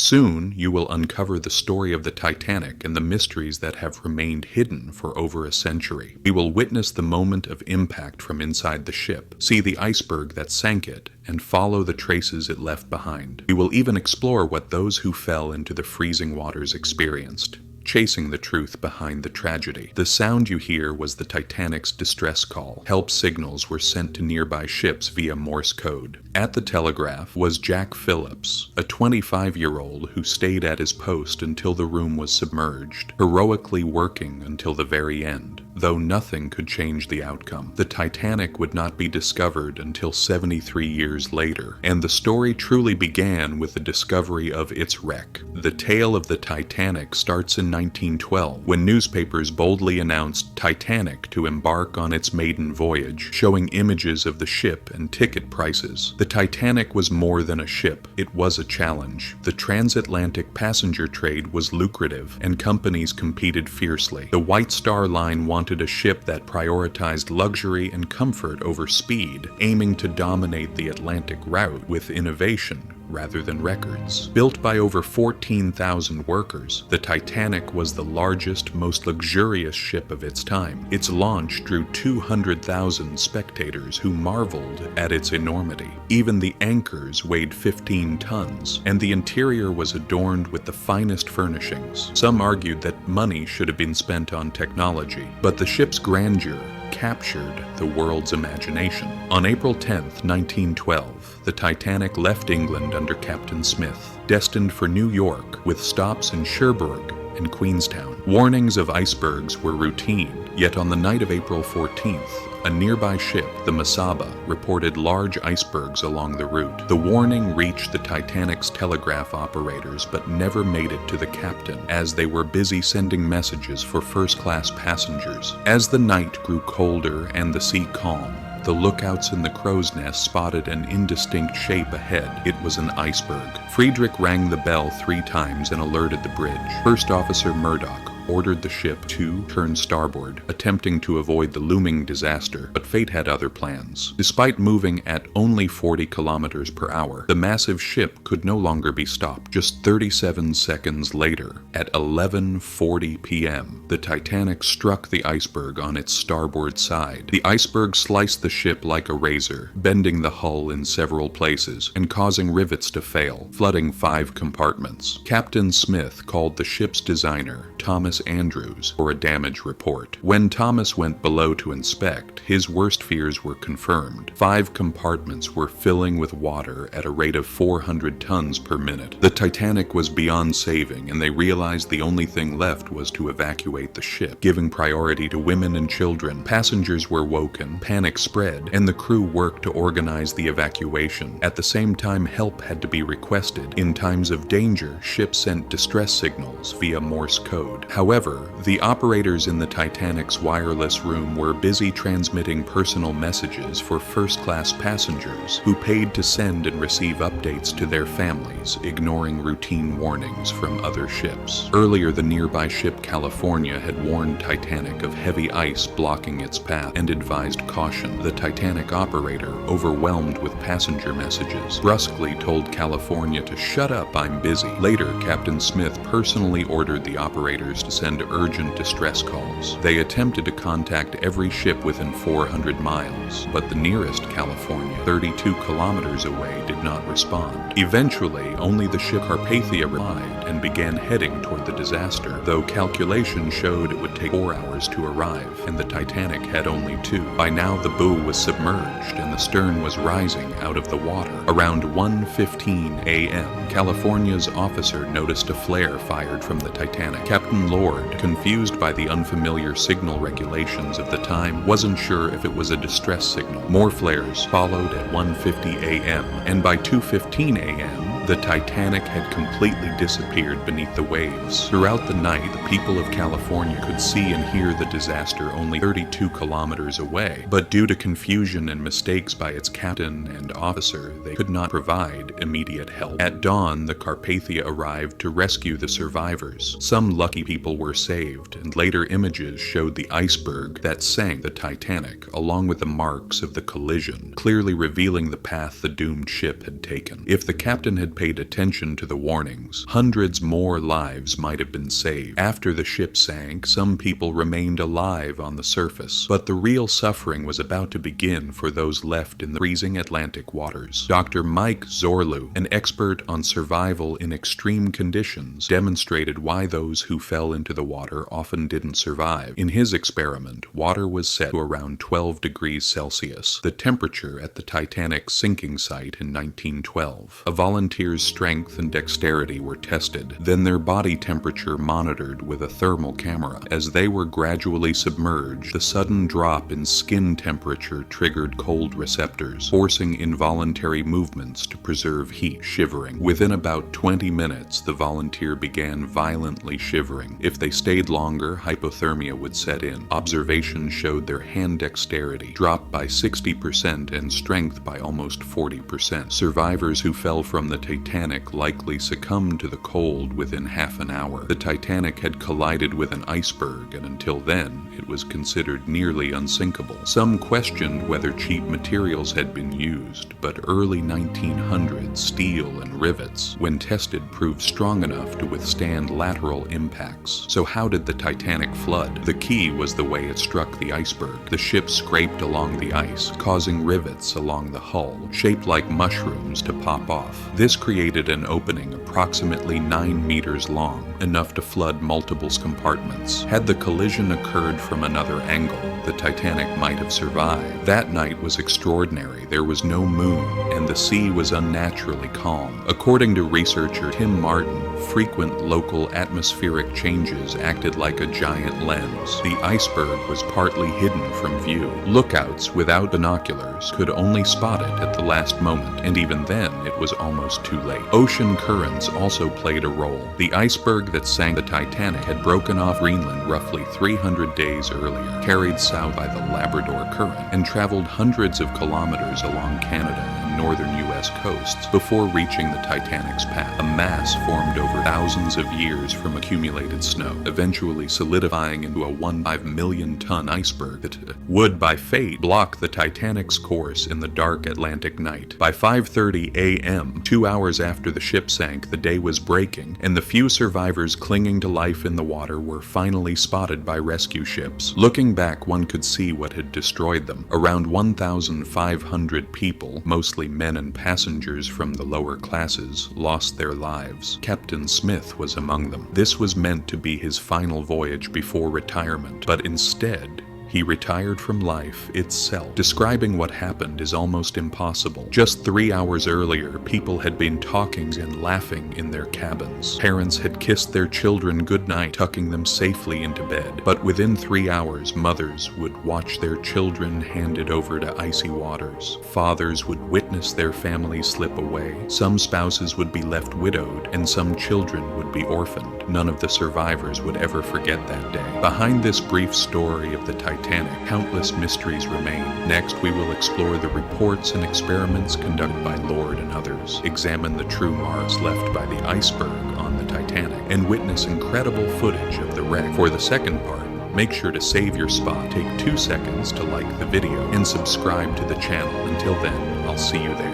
Soon, you will uncover the story of the Titanic and the mysteries that have remained hidden for over a century. We will witness the moment of impact from inside the ship, see the iceberg that sank it, and follow the traces it left behind. We will even explore what those who fell into the freezing waters experienced, chasing the truth behind the tragedy. The sound you hear was the Titanic's distress call. Help signals were sent to nearby ships via Morse code. At the telegraph was Jack Phillips, a 25-year-old who stayed at his post until the room was submerged, heroically working until the very end. Though nothing could change the outcome. The Titanic would not be discovered until 73 years later, and the story truly began with the discovery of its wreck. The tale of the Titanic starts in 1912, when newspapers boldly announced Titanic to embark on its maiden voyage, showing images of the ship and ticket prices. The Titanic was more than a ship, it was a challenge. The transatlantic passenger trade was lucrative, and companies competed fiercely. The White Star Line wanted a ship that prioritized luxury and comfort over speed, aiming to dominate the Atlantic route with innovation rather than records. Built by over 14,000 workers, the Titanic was the largest, most luxurious ship of its time. Its launch drew 200,000 spectators who marveled at its enormity. Even the anchors weighed 15 tons, and the interior was adorned with the finest furnishings. Some argued that money should have been spent on technology, but the ship's grandeur captured the world's imagination. On April 10, 1912, the Titanic left England under Captain Smith, destined for New York, with stops in Cherbourg and Queenstown. Warnings of icebergs were routine, yet on the night of April 14th, a nearby ship, the Masaba, reported large icebergs along the route. The warning reached the Titanic's telegraph operators but never made it to the captain, as they were busy sending messages for first-class passengers. As the night grew colder and the sea calm, the lookouts in the crow's nest spotted an indistinct shape ahead. It was an iceberg. Friedrich rang the bell 3 times and alerted the bridge. First Officer Murdoch ordered the ship to turn starboard, attempting to avoid the looming disaster, but fate had other plans. Despite moving at only 40 kilometers per hour, the massive ship could no longer be stopped. Just 37 seconds later, at 11:40 p.m., the Titanic struck the iceberg on its starboard side. The iceberg sliced the ship like a razor, bending the hull in several places and causing rivets to fail, flooding 5 compartments. Captain Smith called the ship's designer, Thomas Andrews, for a damage report. When Thomas went below to inspect, his worst fears were confirmed. 5 compartments were filling with water at a rate of 400 tons per minute. The Titanic was beyond saving, and they realized the only thing left was to evacuate the ship, giving priority to women and children. Passengers were woken, panic spread, and the crew worked to organize the evacuation. At the same time, help had to be requested. In times of danger, ships sent distress signals via Morse code. However, the operators in the Titanic's wireless room were busy transmitting personal messages for first-class passengers who paid to send and receive updates to their families, ignoring routine warnings from other ships. Earlier, the nearby ship California had warned Titanic of heavy ice blocking its path and advised caution. The Titanic operator, overwhelmed with passenger messages, brusquely told California to "Shut up, I'm busy." Later, Captain Smith personally ordered the operators to send urgent distress calls. They attempted to contact every ship within 400 miles, but the nearest, California, 32 kilometers away, did not respond. Eventually, only the ship Carpathia replied and began heading toward the disaster, though calculations showed it would take 4 hours to arrive, and the Titanic had only 2. By now, the bow was submerged and the stern was rising out of the water. Around 1:15 a.m., California's officer noticed a flare fired from the Titanic. Captain Lord, confused by the unfamiliar signal regulations of the time, wasn't sure if it was a distress signal. More flares followed at 1:50 a.m., and by 2:15 a.m., the Titanic had completely disappeared beneath the waves. Throughout the night, the people of California could see and hear the disaster only 32 kilometers away, but due to confusion and mistakes by its captain and officer, they could not provide immediate help. At dawn, the Carpathia arrived to rescue the survivors. Some lucky people were saved, and later images showed the iceberg that sank the Titanic, along with the marks of the collision, clearly revealing the path the doomed ship had taken. If the captain had had paid attention to the warnings, hundreds more lives might have been saved. After the ship sank, some people remained alive on the surface, but the real suffering was about to begin for those left in the freezing Atlantic waters. Dr. Mike Zorlu, an expert on survival in extreme conditions, demonstrated why those who fell into the water often didn't survive. In his experiment, water was set to around 12 degrees Celsius, the temperature at the Titanic sinking site in 1912. A volunteer's strength and dexterity were tested, then their body temperature monitored with a thermal camera. As they were gradually submerged, the sudden drop in skin temperature triggered cold receptors, forcing involuntary movements to preserve heat. Shivering. Within about 20 minutes, the volunteer began violently shivering. If they stayed longer, hypothermia would set in. Observations showed their hand dexterity dropped by 60% and strength by almost 40%. Survivors who fell from the Titanic likely succumbed to the cold within half an hour. The Titanic had collided with an iceberg, and until then, it was considered nearly unsinkable. Some questioned whether cheap materials had been used, but early 1900s steel and rivets, when tested, proved strong enough to withstand lateral impacts. So how did the Titanic flood? The key was the way it struck the iceberg. The ship scraped along the ice, causing rivets along the hull, shaped like mushrooms, to pop off. This created an opening approximately 9 meters long, enough to flood multiple compartments. Had the collision occurred from another angle, the Titanic might have survived. That night was extraordinary. There was no moon, and the sea was unnaturally calm. According to researcher Tim Martin, frequent local atmospheric changes acted like a giant lens. The iceberg was partly hidden from view. Lookouts without binoculars could only spot it at the last moment, and even then it was almost too late. Ocean currents also played a role. The iceberg that sank the Titanic had broken off Greenland roughly 300 days earlier, carried south by the Labrador Current, and traveled hundreds of kilometers along Canada and northern U.S. coasts before reaching the Titanic's path. A mass formed over thousands of years from accumulated snow, eventually solidifying into a 1.5 million ton iceberg that would, by fate, block the Titanic's course in the dark Atlantic night. By 5:30 a.m., 2 hours after the ship sank, the day was breaking, and the few survivors clinging to life in the water were finally spotted by rescue ships. Looking back, one could see what had destroyed them. Around 1,500 people, mostly men and passengers from the lower classes, lost their lives. Captain Smith was among them. This was meant to be his final voyage before retirement, but instead, he retired from life itself. Describing what happened is almost impossible. Just 3 hours earlier, people had been talking and laughing in their cabins. Parents had kissed their children goodnight, tucking them safely into bed. But within 3 hours, mothers would watch their children handed over to icy waters. Fathers would witness their families slip away. Some spouses would be left widowed, and some children would be orphaned. None of the survivors would ever forget that day. Behind this brief story of the Titanic, countless mysteries remain. Next, we will explore the reports and experiments conducted by Lord and others, examine the true marks left by the iceberg on the Titanic, and witness incredible footage of the wreck. For the second part, make sure to save your spot, take 2 seconds to like the video, and subscribe to the channel. Until then, I'll see you there.